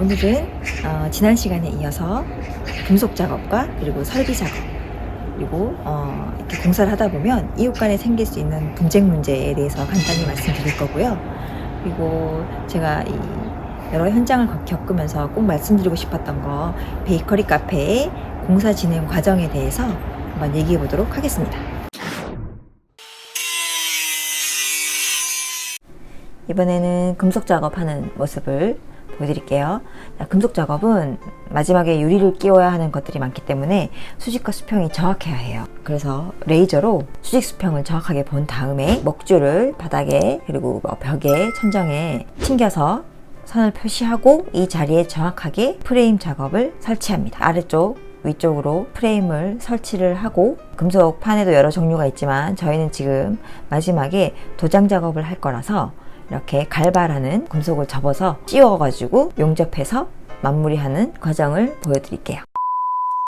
오늘은 지난 시간에 이어서 금속 작업과 그리고 설비 작업 그리고 이렇게 공사를 하다 보면 이웃 간에 생길 수 있는 분쟁 문제에 대해서 간단히 말씀드릴 거고요. 그리고 제가 여러 현장을 겪으면서 꼭 말씀드리고 싶었던 거 베이커리 카페의 공사 진행 과정에 대해서 한번 얘기해 보도록 하겠습니다. 이번에는 금속 작업하는 모습을 보여드릴게요. 금속 작업은 마지막에 유리를 끼워야 하는 것들이 많기 때문에 수직과 수평이 정확해야 해요. 그래서 레이저로 수직 수평을 정확하게 본 다음에 먹줄을 바닥에 그리고 벽에 천정에 튕겨서 선을 표시하고 이 자리에 정확하게 프레임 작업을 설치합니다. 아래쪽 위쪽으로 프레임을 설치를 하고 금속 판에도 여러 종류가 있지만 저희는 지금 마지막에 도장 작업을 할 거라서 이렇게 갈바라는 금속을 접어서 씌워가지고 용접해서 마무리하는 과정을 보여드릴게요.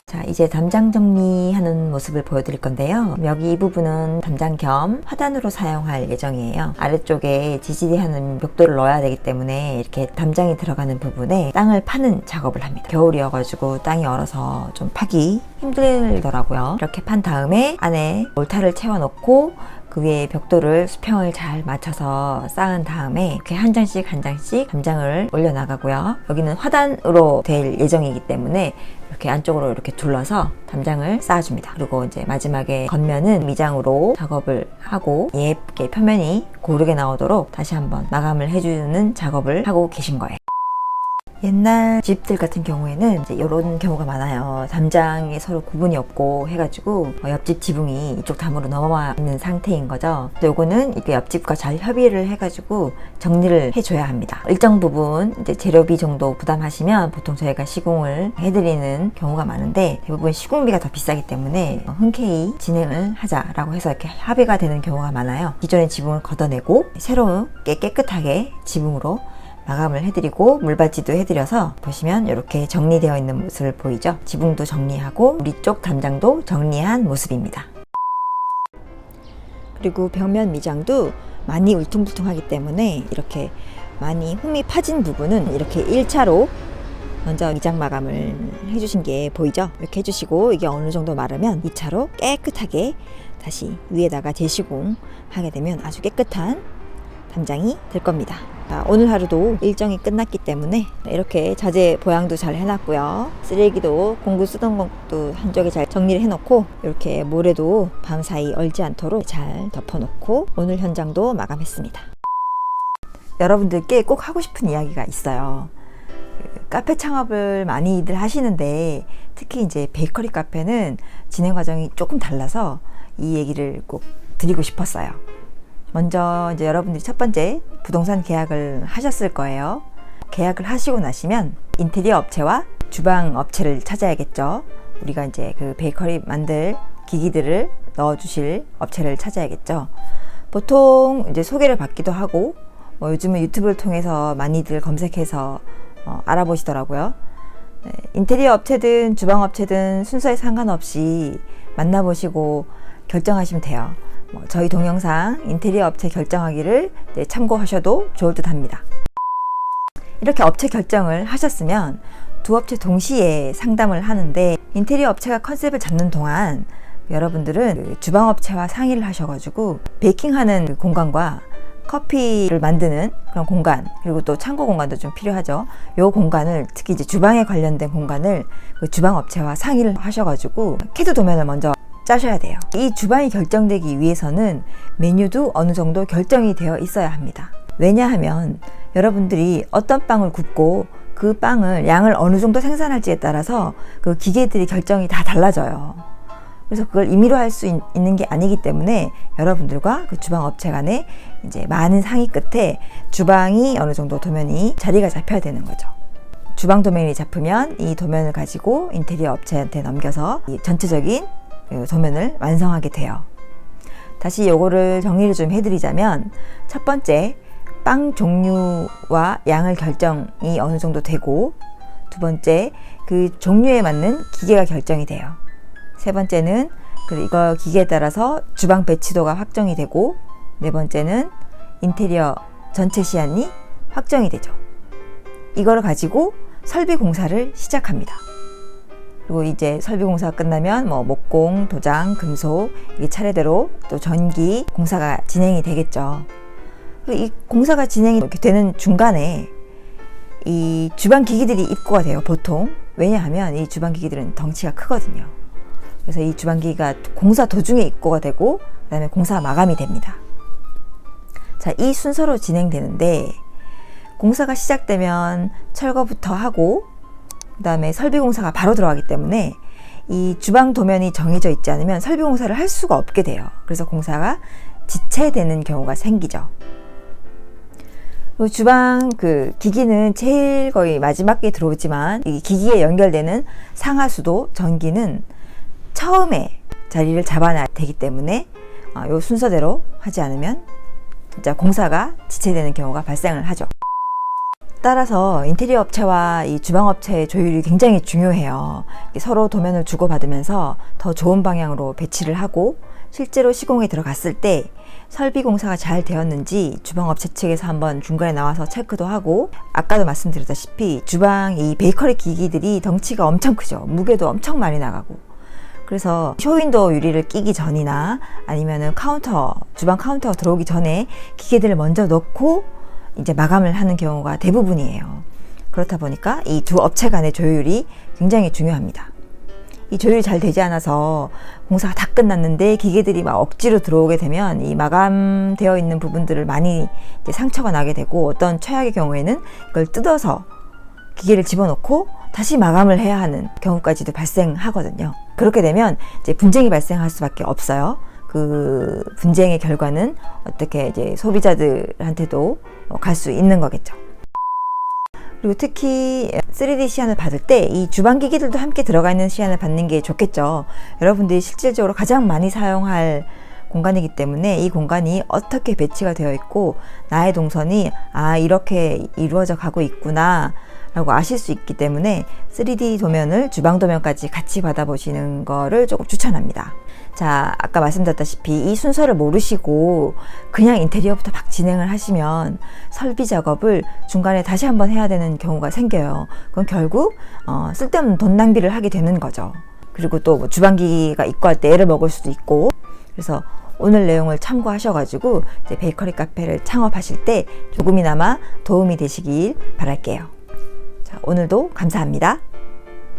자, 이제 담장 정리하는 모습을 보여드릴 건데요. 여기 이 부분은 담장 겸 화단으로 사용할 예정이에요. 아래쪽에 지지대하는 벽돌을 넣어야 되기 때문에 이렇게 담장이 들어가는 부분에 땅을 파는 작업을 합니다. 겨울이어가지고 땅이 얼어서 좀 파기 힘들더라고요. 이렇게 판 다음에 안에 몰타를 채워놓고 그 위에 벽돌을 수평을 잘 맞춰서 쌓은 다음에 이렇게 한 장씩 한 장씩 담장을 올려나가고요. 여기는 화단으로 될 예정이기 때문에 이렇게 안쪽으로 이렇게 둘러서 담장을 쌓아줍니다. 그리고 이제 마지막에 겉면은 미장으로 작업을 하고 예쁘게 표면이 고르게 나오도록 다시 한번 마감을 해주는 작업을 하고 계신 거예요. 옛날 집들 같은 경우에는 이제 이런 경우가 많아요. 담장이 서로 구분이 없고 해가지고 옆집 지붕이 이쪽 담으로 넘어와 있는 상태인 거죠. 요거는 이게 옆집과 잘 협의를 해가지고 정리를 해줘야 합니다. 일정 부분 이제 재료비 정도 부담하시면 보통 저희가 시공을 해드리는 경우가 많은데 대부분 시공비가 더 비싸기 때문에 흔쾌히 진행을 하자라고 해서 이렇게 합의가 되는 경우가 많아요. 기존의 지붕을 걷어내고 새롭게 깨끗하게 지붕으로 마감을 해드리고 물받이도 해드려서 보시면 이렇게 정리되어 있는 모습을 보이죠. 지붕도 정리하고 우리 쪽 담장도 정리한 모습입니다. 그리고 벽면 미장도 많이 울퉁불퉁하기 때문에 이렇게 많이 홈이 파진 부분은 이렇게 1차로 먼저 미장 마감을 해주신 게 보이죠. 이렇게 해주시고 이게 어느 정도 마르면 2차로 깨끗하게 다시 위에다가 재시공 하게 되면 아주 깨끗한 담장이 될 겁니다. 오늘 하루도 일정이 끝났기 때문에 이렇게 자재 보양도 잘 해놨고요. 쓰레기도 공구 쓰던 것도 한쪽에 잘 정리를 해놓고 이렇게 모래도 밤사이 얼지 않도록 잘 덮어놓고 오늘 현장도 마감했습니다. 여러분들께 꼭 하고 싶은 이야기가 있어요. 카페 창업을 많이들 하시는데 특히 이제 베이커리 카페는 진행 과정이 조금 달라서 이 얘기를 꼭 드리고 싶었어요. 먼저 이제 여러분들이 첫 번째 부동산 계약을 하셨을 거예요. 계약을 하시고 나시면 인테리어 업체와 주방 업체를 찾아야겠죠. 우리가 이제 그 베이커리 만들 기기들을 넣어주실 업체를 찾아야겠죠. 보통 이제 소개를 받기도 하고 요즘은 유튜브를 통해서 많이들 검색해서 알아보시더라고요. 인테리어 업체든 주방 업체든 순서에 상관없이 만나보시고 결정하시면 돼요. 저희 동영상 인테리어 업체 결정하기를 참고하셔도 좋을 듯 합니다. 이렇게 업체 결정을 하셨으면 두 업체 동시에 상담을 하는데 인테리어 업체가 컨셉을 잡는 동안 여러분들은 주방 업체와 상의를 하셔가지고 베이킹하는 그 공간과 커피를 만드는 그런 공간 그리고 또 창고 공간도 좀 필요하죠. 이 공간을 특히 이제 주방에 관련된 공간을 그 주방 업체와 상의를 하셔가지고 캐드 도면을 먼저 짜셔야 돼요. 이 주방이 결정되기 위해서는 메뉴도 어느 정도 결정이 되어 있어야 합니다. 왜냐하면 여러분들이 어떤 빵을 굽고 그 빵을 양을 어느 정도 생산할지에 따라서 그 기계들이 결정이 다 달라져요. 그래서 그걸 임의로 할 수 있는 게 아니기 때문에 여러분들과 그 주방 업체 간에 이제 많은 상의 끝에 주방이 어느 정도 도면이 자리가 잡혀야 되는 거죠. 주방 도면이 잡히면 이 도면을 가지고 인테리어 업체한테 넘겨서 이 전체적인 도면을 완성하게 돼요. 다시 요거를 정리를 좀 해드리자면 첫 번째 빵 종류와 양을 결정이 어느 정도 되고 두 번째 그 종류에 맞는 기계가 결정이 돼요. 세 번째는 이거 기계에 따라서 주방 배치도가 확정이 되고 네 번째는 인테리어 전체 시안이 확정이 되죠. 이걸 가지고 설비 공사를 시작합니다. 그리고 이제 설비 공사가 끝나면 뭐 목공, 도장, 금속 이게 차례대로 또 전기 공사가 진행이 되겠죠. 그리고 이 공사가 진행이 되는 중간에 이 주방 기기들이 입고가 돼요, 보통. 왜냐하면 이 주방 기기들은 덩치가 크거든요. 그래서 이 주방 기기가 공사 도중에 입고가 되고 그다음에 공사 마감이 됩니다. 자, 이 순서로 진행되는데 공사가 시작되면 철거부터 하고 그다음에 설비 공사가 바로 들어가기 때문에 이 주방 도면이 정해져 있지 않으면 설비 공사를 할 수가 없게 돼요. 그래서 공사가 지체되는 경우가 생기죠. 주방 기기는 제일 거의 마지막에 들어오지만 이 기기에 연결되는 상하수도, 전기는 처음에 자리를 잡아놔야 되기 때문에 이 순서대로 하지 않으면 진짜 공사가 지체되는 경우가 발생을 하죠. 따라서 인테리어 업체와 이 주방 업체의 조율이 굉장히 중요해요. 서로 도면을 주고받으면서 더 좋은 방향으로 배치를 하고 실제로 시공에 들어갔을 때 설비 공사가 잘 되었는지 주방 업체 측에서 한번 중간에 나와서 체크도 하고, 아까도 말씀드렸다시피 주방 이 베이커리 기기들이 덩치가 엄청 크죠. 무게도 엄청 많이 나가고. 그래서 쇼윈도 유리를 끼기 전이나 아니면은 주방 카운터 들어오기 전에 기계들을 먼저 넣고 이제 마감을 하는 경우가 대부분이에요. 그렇다 보니까 이 두 업체 간의 조율이 굉장히 중요합니다. 이 조율이 잘 되지 않아서 공사가 다 끝났는데 기계들이 막 억지로 들어오게 되면 이 마감되어 있는 부분들을 많이 이제 상처가 나게 되고, 어떤 최악의 경우에는 이걸 뜯어서 기계를 집어넣고 다시 마감을 해야 하는 경우까지도 발생하거든요. 그렇게 되면 이제 분쟁이 발생할 수밖에 없어요. 그 분쟁의 결과는 어떻게 이제 소비자들한테도 갈 수 있는 거겠죠. 그리고 특히 3D 시안을 받을 때 이 주방 기기들도 함께 들어가 있는 시안을 받는 게 좋겠죠. 여러분들이 실질적으로 가장 많이 사용할 공간이기 때문에 이 공간이 어떻게 배치가 되어 있고 나의 동선이 이렇게 이루어져 가고 있구나 라고 아실 수 있기 때문에 3D 도면을 주방 도면까지 같이 받아보시는 거를 조금 추천합니다. 자, 아까 말씀드렸다시피 이 순서를 모르시고 그냥 인테리어부터 막 진행을 하시면 설비 작업을 중간에 다시 한번 해야 되는 경우가 생겨요. 그건 결국 쓸데없는 돈 낭비를 하게 되는 거죠. 그리고 또 뭐 주방기기가 입고할 때 애를 먹을 수도 있고. 그래서 오늘 내용을 참고하셔가지고 이제 베이커리 카페를 창업하실 때 조금이나마 도움이 되시길 바랄게요. 자, 오늘도 감사합니다.